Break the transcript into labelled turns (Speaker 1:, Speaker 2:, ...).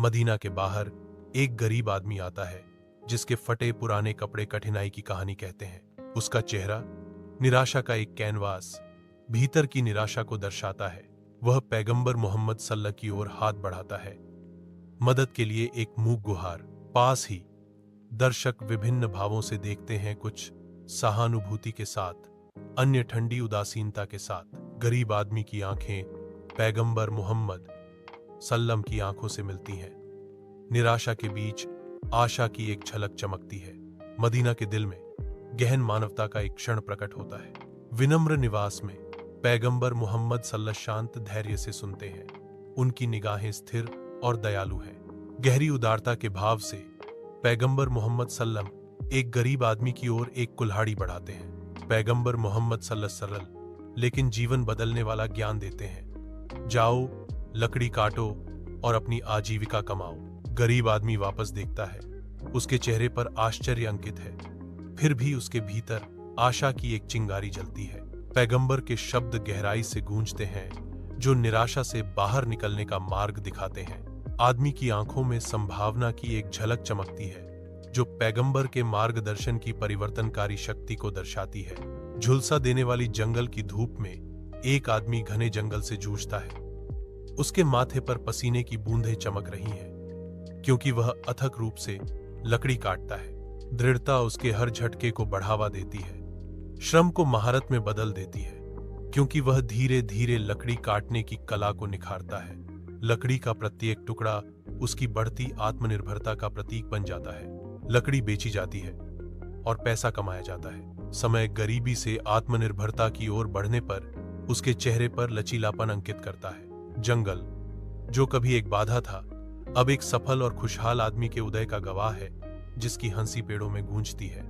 Speaker 1: Medina के बाहर एक गरीब आदमी आता है जिसके फटे पुराने कपड़े कठिनाई की कहानी कहते हैं। उसका चेहरा निराशा का एक कैनवास भीतर की निराशा को दर्शाता है। वह पैगंबर मोहम्मद सल्लल्लाहु की ओर हाथ बढ़ाता है, मदद के लिए एक मूक गुहार। पास ही दर्शक विभिन्न भावों से देखते हैं, कुछ सहानुभूति के साथ, अन्य ठंडी उदासीनता के साथ। गरीब आदमी की आंखें पैगंबर मोहम्मद सल्लम की आंखों से मिलती हैं। निराशा के बीच आशा की एक झलक चमकती है। मदीना के दिल में गहन मानवता का एक क्षण प्रकट होता है। विनम्र निवास में पैगंबर मोहम्मद सल्लल्लाहु शांत धैर्य से सुनते हैं। उनकी निगाहें स्थिर और दयालु हैं। गहरी उदारता के भाव से पैगंबर मोहम्मद सल्लम एक गरीब आदमी की ओर एक कुल्हाड़ी बढ़ाते हैं। पैगंबर मोहम्मद सल्लल्लाहु अलैहि वसल्लम लेकिन जीवन बदलने वाला ज्ञान देते हैं। जाओ, लकड़ी काटो और अपनी आजीविका कमाओ। गरीब आदमी वापस देखता है, उसके चेहरे पर आश्चर्य अंकित है, फिर भी उसके भीतर आशा की एक चिंगारी जलती है। पैगंबर के शब्द गहराई से गूंजते हैं, जो निराशा से बाहर निकलने का मार्ग दिखाते हैं। आदमी की आंखों में संभावना की एक झलक चमकती है, जो पैगंबर के मार्गदर्शन की परिवर्तनकारी शक्ति को दर्शाती है। झुलसा देने वाली जंगल की धूप में एक आदमी घने जंगल से जूझता है। उसके माथे पर पसीने की बूंदें चमक रही हैं, क्योंकि वह अथक रूप से लकड़ी काटता है। दृढ़ता उसके हर झटके को बढ़ावा देती है, श्रम को महारत में बदल देती है, क्योंकि वह धीरे धीरे लकड़ी काटने की कला को निखारता है। लकड़ी का प्रत्येक टुकड़ा उसकी बढ़ती आत्मनिर्भरता का प्रतीक बन जाता है। लकड़ी बेची जाती है और पैसा कमाया जाता है। समय गरीबी से आत्मनिर्भरता की ओर बढ़ने पर उसके चेहरे पर लचीलापन अंकित करता है। जंगल, जो कभी एक बाधा था, अब एक सफल और खुशहाल आदमी के उदय का गवाह है, जिसकी हंसी पेड़ों में गूंजती है।